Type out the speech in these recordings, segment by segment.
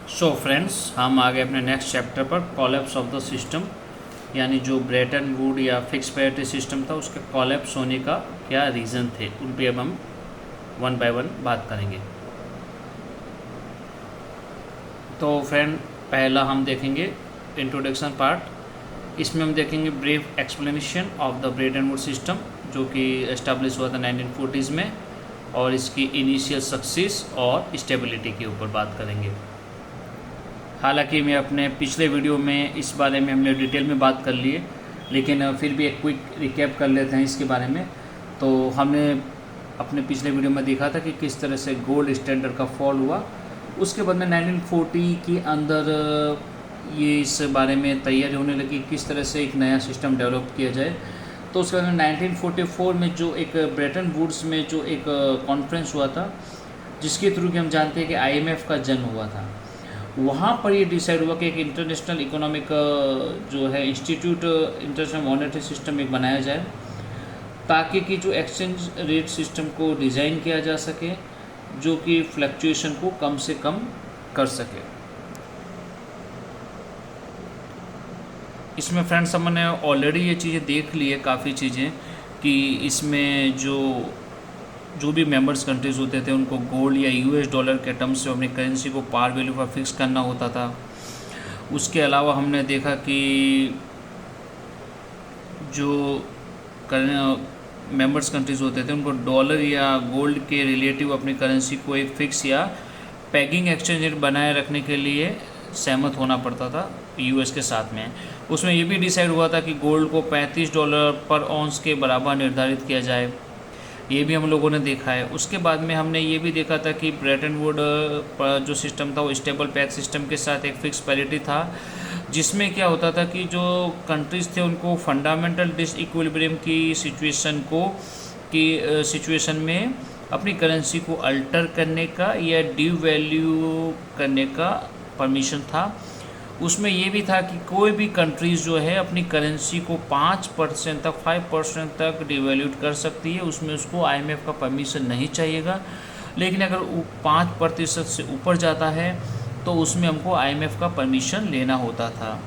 So friends, हम आ गए अपने नेक्स्ट चैप्टर पर, कॉलेप्स ऑफ द सिस्टम। यानी जो ब्रेटन वुड या फिक्स प्रायोरिटी सिस्टम था उसके कॉलेप्स होने का क्या रीज़न थे, उन पे अब हम वन बाय वन बात करेंगे। तो फ्रेंड, पहला हम देखेंगे इंट्रोडक्शन पार्ट। इसमें हम देखेंगे brief explanation of the Brayton would system, जो कि एस्टेब्लिश हुआ था 1940s में, और इसकी इनिशियल सक्सेस और स्टेबिलिटी के ऊपर बात करेंगे। हालांकि मैं अपने पिछले वीडियो में इस बारे में हमने डिटेल में बात कर ली है, लेकिन फिर भी एक क्विक रिकैप कर लेते हैं इसके बारे में। तो हमने अपने पिछले वीडियो में देखा था कि किस तरह से गोल्ड स्टैंडर्ड का फॉल हुआ। उसके बाद में 1940 के अंदर ये इस बारे में तैयारी होने लगी किस तरह से एक नया सिस्टम डेवलप किया जाए। तो उसके बाद में 1944 में जो एक ब्रेटन वुड्स में जो एक कॉन्फ्रेंस हुआ था, जिसके थ्रू कि हम जानते हैं कि IMF का जन्म हुआ था, वहाँ पर ये डिसाइड हुआ कि एक इंटरनेशनल इकोनॉमिक जो है इंस्टीट्यूट, इंटरनेशनल मॉनेटरी सिस्टम एक बनाया जाए, ताकि कि जो एक्सचेंज रेट सिस्टम को डिज़ाइन किया जा सके, जो कि फ्लक्चुएशन को कम से कम कर सके। इसमें फ्रेंड्स, हमने ऑलरेडी ये चीज़ें देख ली है, काफ़ी चीज़ें, कि इसमें जो भी मेंबर्स कंट्रीज़ होते थे उनको गोल्ड या US डॉलर के टर्म्स से अपनी करेंसी को पार वैल्यू पर फिक्स करना होता था। उसके अलावा हमने देखा कि जो मेंबर्स कंट्रीज़ होते थे उनको डॉलर या गोल्ड के रिलेटिव अपनी करेंसी को एक फिक्स या पैगिंग एक्सचेंज रेट बनाए रखने के लिए सहमत होना पड़ता था US के साथ में। उसमें ये भी डिसाइड हुआ था कि गोल्ड को $35 पर ऑन्स के बराबर निर्धारित किया जाए, ये भी हम लोगों ने देखा है। उसके बाद में हमने ये भी देखा था कि ब्रेटन वुड जो सिस्टम था वो स्टेबल पैच सिस्टम के साथ एक फिक्स पैरिटी था, जिसमें क्या होता था कि जो कंट्रीज़ थे उनको फंडामेंटल डिसइक्विलिब्रियम की सिचुएशन में अपनी करेंसी को अल्टर करने का या डिवैल्यू करने का परमिशन था। उसमें ये भी था कि कोई भी कंट्रीज़ जो है अपनी करेंसी को 5% तक 5% तक डिवैल्यूट कर सकती है, उसमें उसको IMF का परमिशन नहीं चाहिएगा। लेकिन अगर 5% से ऊपर जाता है तो उसमें हमको IMF का परमिशन लेना होता था।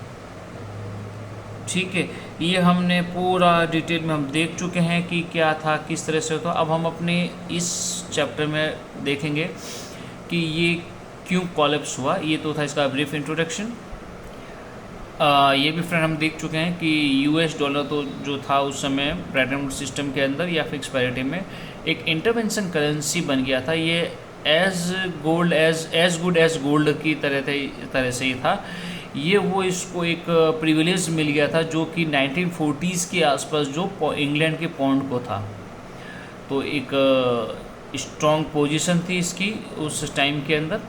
ठीक है, ये हमने पूरा डिटेल में हम देख चुके हैं कि क्या था, किस तरह से होता। अब हम अपने इस चैप्टर में देखेंगे कि ये क्यों कॉलेप्स हुआ। ये तो था इसका ब्रीफ इंट्रोडक्शन। ये भी फ्रेंड हम देख चुके हैं कि US डॉलर तो जो था उस समय ब्रेटन वुड सिस्टम के अंदर या फिक्स पैरिटी में एक इंटरवेंशन करेंसी बन गया था। ये एज गुड एज गोल्ड की तरह से ही था। ये वो इसको एक प्रिविलेज मिल गया था जो कि 1940s के आसपास जो इंग्लैंड के पाउंड को था। तो एक स्ट्रॉन्ग पोजीशन थी इसकी उस टाइम के अंदर।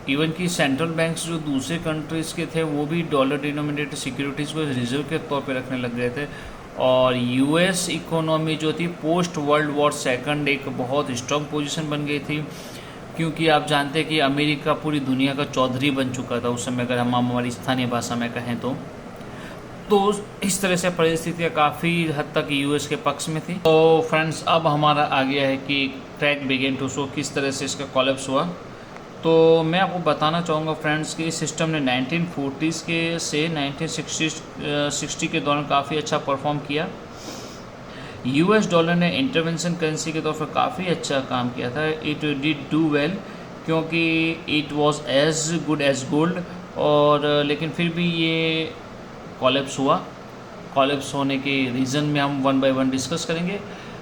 इवन कि सेंट्रल बैंक्स जो दूसरे कंट्रीज़ के थे वो भी डॉलर डिनोमिनेटेड सिक्योरिटीज़ को रिजर्व के तौर पे रखने लग गए थे। और US इकोनॉमी जो थी पोस्ट वर्ल्ड वॉर सेकंड एक बहुत स्ट्रॉन्ग पोजीशन बन गई थी, क्योंकि आप जानते हैं कि अमेरिका पूरी दुनिया का चौधरी बन चुका था उस समय, अगर हम हमारी स्थानीय भाषा में कहें तो इस तरह से परिस्थितियाँ काफ़ी हद तक US के पक्ष में थी। तो फ्रेंड्स, अब हमारा आ गया है कि ट्रैक बिगिन टू शो किस तरह से इसका कॉलेप्स हुआ। तो मैं आपको बताना चाहूँगा फ्रेंड्स कि इस सिस्टम ने 1940s के से 1960 के दौरान काफ़ी अच्छा परफॉर्म किया। US डॉलर ने इंटरवेंशन करेंसी के तौर पर काफ़ी अच्छा काम किया था। इट डिड डू वेल, क्योंकि it was as good as gold. और लेकिन फिर भी ये कॉलेप्स हुआ। कॉलेप्स होने के रीज़न में हम वन बाय वन डिस्कस करेंगे।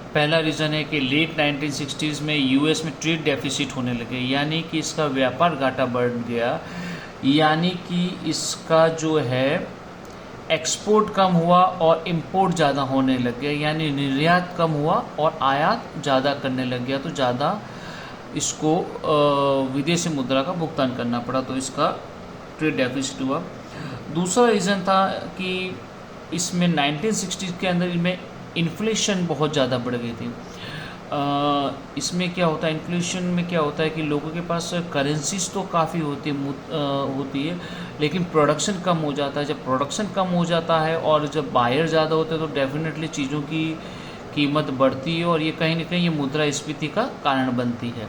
पहला रीज़न है कि लेट 1960s में US में ट्रेड डेफिसिट होने लगे, यानी कि इसका व्यापार घाटा बढ़ गया, यानी कि इसका जो है एक्सपोर्ट कम हुआ और इंपोर्ट ज़्यादा होने लग गया, यानी निर्यात कम हुआ और आयात ज़्यादा करने लग गया। तो ज़्यादा इसको विदेशी मुद्रा का भुगतान करना पड़ा, तो इसका ट्रेड डेफिसिट हुआ। दूसरा रीज़न था कि इसमें 1960s के अंदर इनमें इन्फ्लेशन बहुत ज़्यादा बढ़ गई थी। इसमें क्या होता है, इन्फ्लेशन में क्या होता है कि लोगों के पास करेंसीज तो काफ़ी होती है, लेकिन प्रोडक्शन कम हो जाता है। जब प्रोडक्शन कम हो जाता है और जब बायर ज़्यादा होते हैं तो डेफिनेटली चीज़ों की कीमत बढ़ती है, और ये कहीं ना कहीं ये मुद्रास्फीति का कारण बनती है।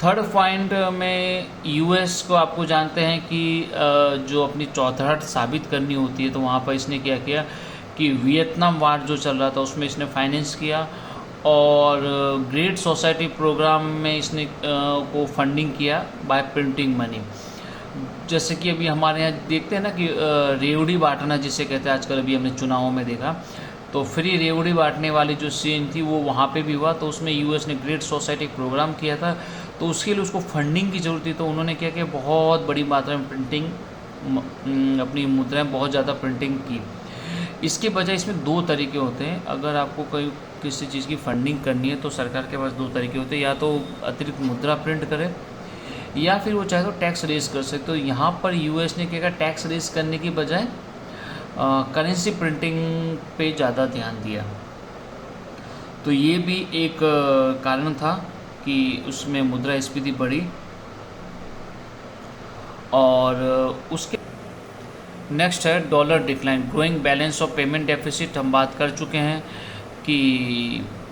थर्ड पॉइंट में यूएस को आपको जानते हैं कि जो अपनी चौधराहट साबित करनी होती है, तो वहाँ पर इसने क्या किया कि वियतनाम वार जो चल रहा था उसमें इसने फाइनेंस किया, और ग्रेट सोसाइटी प्रोग्राम में इसने को फंडिंग किया बाय प्रिंटिंग मनी। जैसे कि अभी हमारे यहाँ देखते हैं ना कि रेवड़ी बांटना जिसे कहते हैं, आजकल अभी हमने चुनावों में देखा, तो फ्री रेवड़ी बांटने वाली जो सीन थी वो वहाँ पे भी हुआ। तो उसमें यूएस ने ग्रेट सोसाइटी प्रोग्राम किया था, तो उसके लिए उसको फंडिंग की ज़रूरत थी। तो उन्होंने क्या किया, बहुत बड़ी मात्रा में प्रिंटिंग, अपनी मुद्राएं बहुत ज़्यादा प्रिंटिंग की। इसके बजाय इसमें दो तरीके होते हैं। अगर आपको कोई किसी चीज़ की फंडिंग करनी है तो सरकार के पास दो तरीके होते हैं, या तो अतिरिक्त मुद्रा प्रिंट करे, या फिर वो चाहे तो टैक्स रेज कर सकते। तो यहाँ पर यूएस ने क्या किया, टैक्स रेज करने की बजाय करेंसी प्रिंटिंग पे ज़्यादा ध्यान दिया। तो ये भी एक कारण था कि उसमें मुद्रास्फीति बढ़ी। और उसके नेक्स्ट है dollar decline, growing balance of payment deficit. हम बात कर चुके हैं कि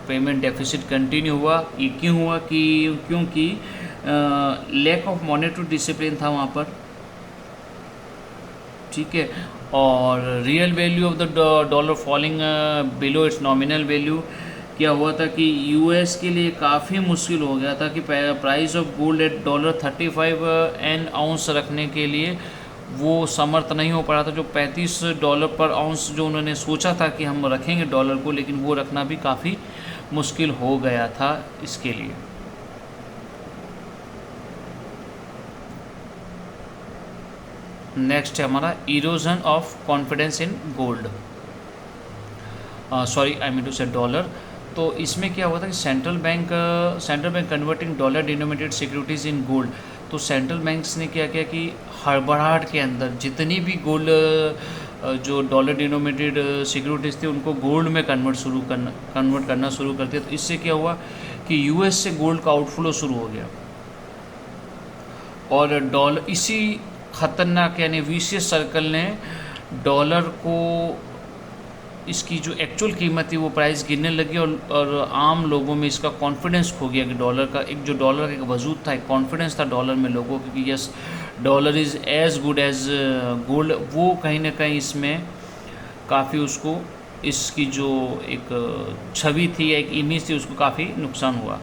पेमेंट डेफिसिट कंटिन्यू हुआ। ये क्यों हुआ कि क्योंकि लैक ऑफ मॉनेटरी डिसिप्लिन था वहाँ पर, ठीक है। और real value of the dollar falling below it's nominal value. क्या हुआ था कि यूएस के लिए काफ़ी मुश्किल हो गया था कि price of gold eight $35 N ounce रखने के लिए वो समर्थ नहीं हो पा रहा था। जो $35 पर आउंस जो उन्होंने सोचा था कि हम रखेंगे डॉलर को, लेकिन वो रखना भी काफ़ी मुश्किल हो गया था इसके लिए। नेक्स्ट है हमारा erosion of confidence in gold, sorry I mean to say dollar. तो इसमें क्या हुआ था कि central bank converting dollar denominated securities in gold. तो सेंट्रल बैंक्स ने क्या किया कि हड़बड़ाहट के अंदर जितनी भी गोल्ड जो डॉलर डिनोमिनेटेड सिक्योरिटीज़ थी उनको गोल्ड में कन्वर्ट करना शुरू कर दिया। तो इससे क्या हुआ कि यूएस से गोल्ड का आउटफ्लो शुरू हो गया, और डॉलर इसी खतरनाक यानी विशियस सर्कल ने डॉलर को, इसकी जो एक्चुअल कीमत थी वो प्राइस गिरने लगी, और आम लोगों में इसका कॉन्फिडेंस खो गया कि डॉलर का एक जो डॉलर का एक वजूद था, एक कॉन्फिडेंस था डॉलर में लोगों को कि yes dollar is as good as gold. वो कहीं ना कहीं इसमें काफ़ी उसको, इसकी जो एक छवि थी या एक इमेज थी, उसको काफ़ी नुकसान हुआ।